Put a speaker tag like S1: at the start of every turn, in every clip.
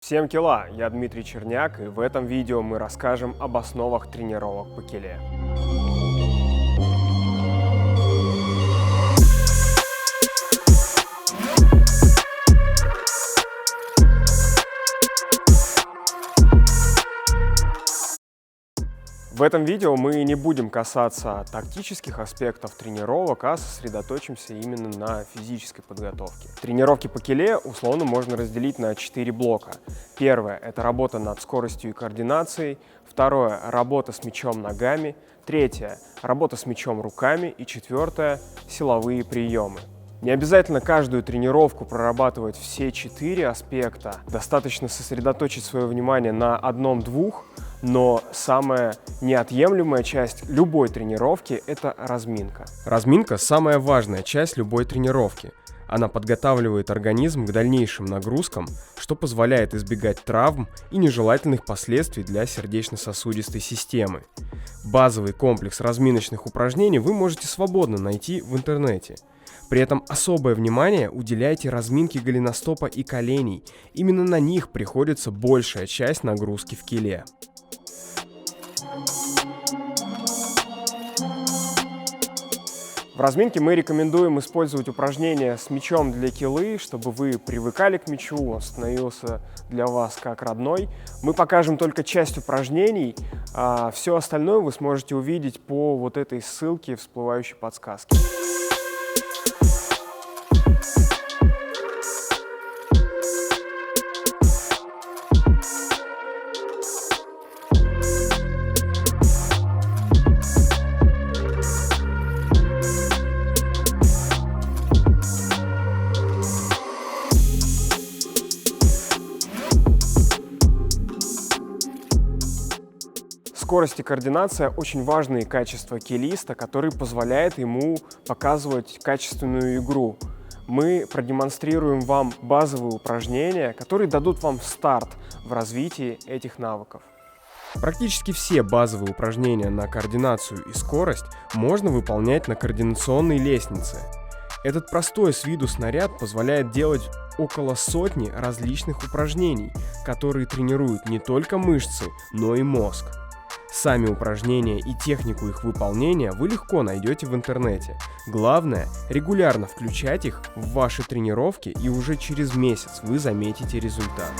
S1: Всем килла, я Дмитрий Черняк, и в этом видео мы расскажем об основах тренировок по киле. В этом видео мы не будем касаться тактических аспектов тренировок, а сосредоточимся именно на физической подготовке. Тренировки по киле условно можно разделить на 4 блока. Первое – это работа над скоростью и координацией. Второе – работа с мячом ногами. Третье – работа с мячом руками. И четвертое – силовые приемы. Не обязательно каждую тренировку прорабатывать все 4 аспекта. Достаточно сосредоточить свое внимание на одном-двух, но самая неотъемлемая часть любой тренировки – это разминка. Разминка – самая важная часть любой тренировки. Она подготавливает организм к дальнейшим нагрузкам, что позволяет избегать травм и нежелательных последствий для сердечно-сосудистой системы. Базовый комплекс разминочных упражнений вы можете свободно найти в интернете. При этом особое внимание уделяйте разминке голеностопа и коленей. Именно на них приходится большая часть нагрузки в киле. В разминке мы рекомендуем использовать упражнения с мячом для килы, чтобы вы привыкали к мячу, он становился для вас как родной. Мы покажем только часть упражнений, а все остальное вы сможете увидеть по вот этой ссылке, всплывающей подсказке. Скорость и координация – очень важные качества килиста, которые позволяют ему показывать качественную игру. Мы продемонстрируем вам базовые упражнения, которые дадут вам старт в развитии этих навыков. Практически все базовые упражнения на координацию и скорость можно выполнять на координационной лестнице. Этот простой с виду снаряд позволяет делать около сотни различных упражнений, которые тренируют не только мышцы, но и мозг. Сами упражнения и технику их выполнения вы легко найдете в интернете. Главное, регулярно включать их в ваши тренировки, и уже через месяц вы заметите результат.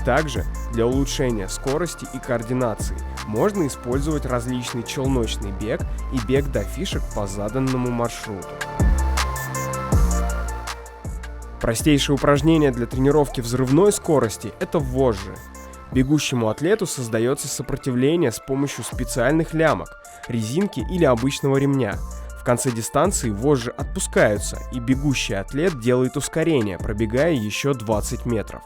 S1: Также для улучшения скорости и координации можно использовать различный челночный бег и бег до фишек по заданному маршруту. Простейшее упражнение для тренировки взрывной скорости – это вожжи. Бегущему атлету создается сопротивление с помощью специальных лямок, резинки или обычного ремня. В конце дистанции вожжи отпускаются, и бегущий атлет делает ускорение, пробегая еще 20 метров.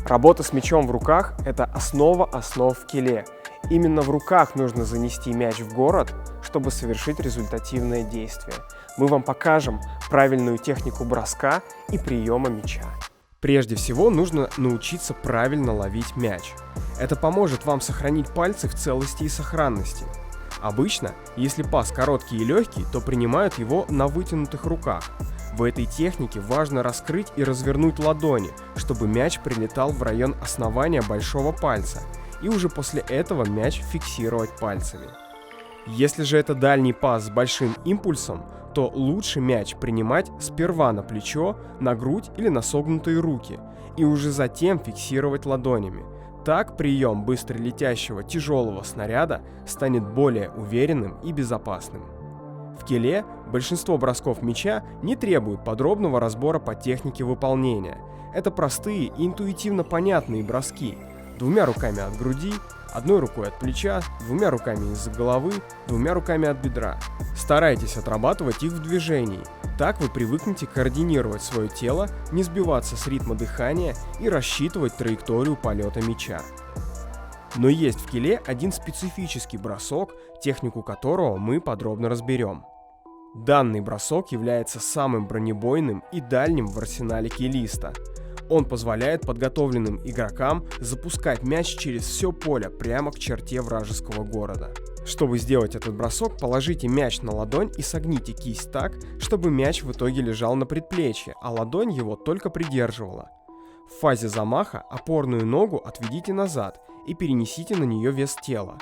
S1: Работа с мячом в руках – это основа основ в киле. Именно в руках нужно занести мяч в город, чтобы совершить результативное действие. Мы вам покажем правильную технику броска и приема мяча. Прежде всего нужно научиться правильно ловить мяч. Это поможет вам сохранить пальцы в целости и сохранности. Обычно, если пас короткий и легкий, то принимают его на вытянутых руках. В этой технике важно раскрыть и развернуть ладони, чтобы мяч прилетал в район основания большого пальца, и уже после этого мяч фиксировать пальцами. Если же это дальний пас с большим импульсом, то лучше мяч принимать сперва на плечо, на грудь или на согнутые руки, и уже затем фиксировать ладонями. Так прием быстро летящего тяжелого снаряда станет более уверенным и безопасным. В киле большинство бросков мяча не требуют подробного разбора по технике выполнения. Это простые и интуитивно понятные броски. Двумя руками от груди, одной рукой от плеча, двумя руками из-за головы, двумя руками от бедра. Старайтесь отрабатывать их в движении. Так вы привыкнете координировать свое тело, не сбиваться с ритма дыхания и рассчитывать траекторию полета мяча. Но есть в киле один специфический бросок, технику которого мы подробно разберем. Данный бросок является самым бронебойным и дальним в арсенале килиста. Он позволяет подготовленным игрокам запускать мяч через все поле прямо к черте вражеского города. Чтобы сделать этот бросок, положите мяч на ладонь и согните кисть так, чтобы мяч в итоге лежал на предплечье, а ладонь его только придерживала. В фазе замаха опорную ногу отведите назад и перенесите на нее вес тела.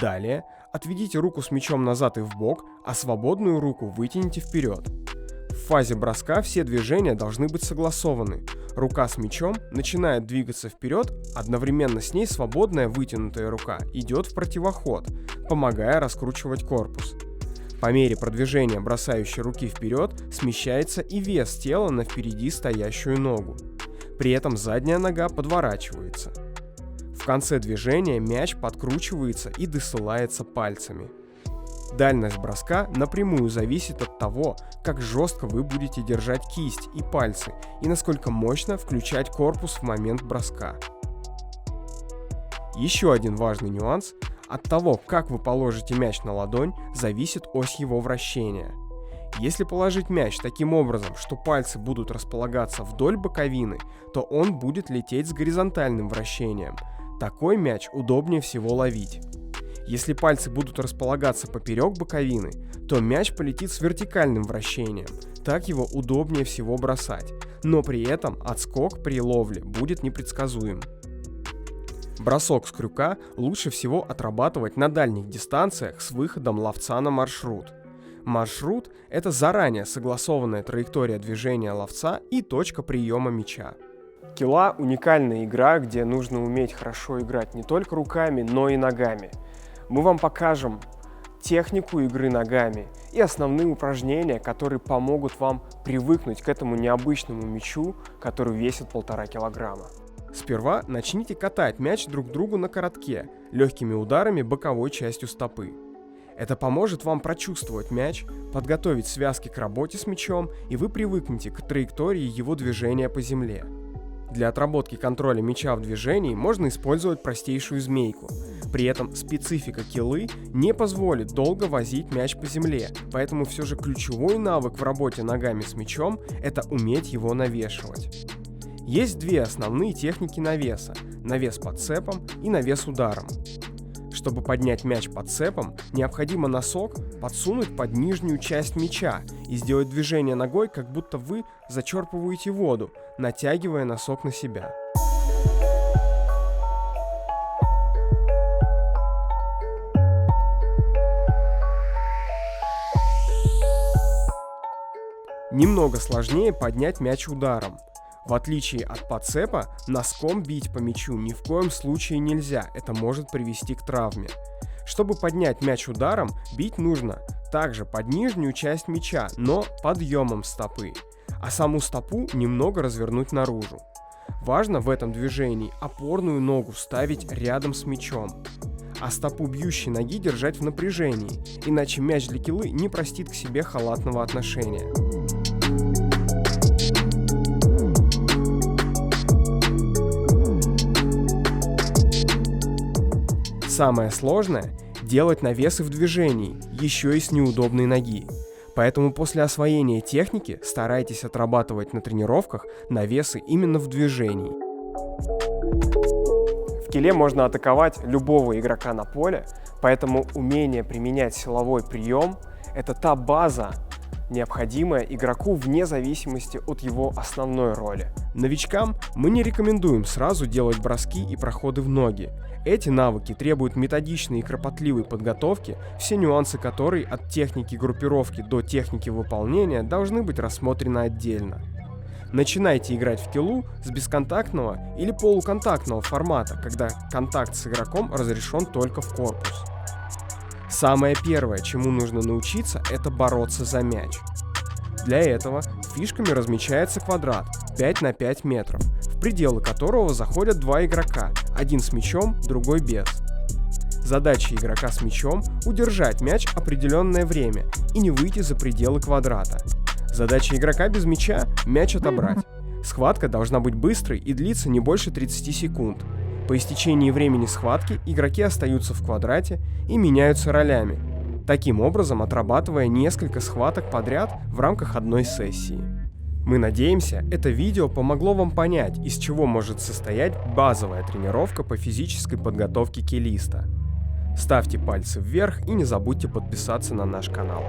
S1: Далее отведите руку с мячом назад и вбок, а свободную руку вытяните вперед. В фазе броска все движения должны быть согласованы. Рука с мячом начинает двигаться вперед, одновременно с ней свободная вытянутая рука идет в противоход, помогая раскручивать корпус. По мере продвижения бросающей руки вперед смещается и вес тела на впереди стоящую ногу. При этом задняя нога подворачивается. В конце движения мяч подкручивается и досылается пальцами. Дальность броска напрямую зависит от того, как жестко вы будете держать кисть и пальцы и насколько мощно включать корпус в момент броска. Еще один важный нюанс: от того, как вы положите мяч на ладонь, зависит ось его вращения. Если положить мяч таким образом, что пальцы будут располагаться вдоль боковины, то он будет лететь с горизонтальным вращением. Такой мяч удобнее всего ловить. Если пальцы будут располагаться поперек боковины, то мяч полетит с вертикальным вращением, так его удобнее всего бросать, но при этом отскок при ловле будет непредсказуем. Бросок с крюка лучше всего отрабатывать на дальних дистанциях с выходом ловца на маршрут. Маршрут – это заранее согласованная траектория движения ловца и точка приема мяча. Кила – уникальная игра, где нужно уметь хорошо играть не только руками, но и ногами. Мы вам покажем технику игры ногами и основные упражнения, которые помогут вам привыкнуть к этому необычному мячу, который весит 1,5 килограмма. Сперва начните катать мяч друг к другу на коротке, легкими ударами боковой частью стопы. Это поможет вам прочувствовать мяч, подготовить связки к работе с мячом, и вы привыкнете к траектории его движения по земле. Для отработки контроля мяча в движении можно использовать простейшую змейку. При этом специфика килы не позволит долго возить мяч по земле, поэтому все же ключевой навык в работе ногами с мячом – это уметь его навешивать. Есть две основные техники навеса – навес подцепом и навес ударом. Чтобы поднять мяч подцепом, необходимо носок подсунуть под нижнюю часть мяча и сделать движение ногой, как будто вы зачерпываете воду, натягивая носок на себя. Немного сложнее поднять мяч ударом. В отличие от подцепа, носком бить по мячу ни в коем случае нельзя, это может привести к травме. Чтобы поднять мяч ударом, бить нужно также под нижнюю часть мяча, но подъемом стопы, а саму стопу немного развернуть наружу. Важно в этом движении опорную ногу ставить рядом с мячом, а стопу бьющей ноги держать в напряжении, иначе мяч для килы не простит к себе халатного отношения. Самое сложное – делать навесы в движении, еще и с неудобной ноги. Поэтому после освоения техники старайтесь отрабатывать на тренировках навесы именно в движении. В киле можно атаковать любого игрока на поле, поэтому умение применять силовой прием – это та база, необходимая игроку вне зависимости от его основной роли. Новичкам мы не рекомендуем сразу делать броски и проходы в ноги. Эти навыки требуют методичной и кропотливой подготовки, все нюансы которой от техники группировки до техники выполнения должны быть рассмотрены отдельно. Начинайте играть в килу с бесконтактного или полуконтактного формата, когда контакт с игроком разрешен только в корпус. Самое первое, чему нужно научиться, это бороться за мяч. Для этого фишками размечается квадрат 5 на 5 метров, в пределы которого заходят два игрока, один с мячом, другой без. Задача игрока с мячом – удержать мяч определенное время и не выйти за пределы квадрата. Задача игрока без мяча – мяч отобрать. Схватка должна быть быстрой и длиться не больше 30 секунд. По истечении времени схватки игроки остаются в квадрате и меняются ролями, таким образом отрабатывая несколько схваток подряд в рамках одной сессии. Мы надеемся, это видео помогло вам понять, из чего может состоять базовая тренировка по физической подготовке килиста. Ставьте пальцы вверх и не забудьте подписаться на наш канал.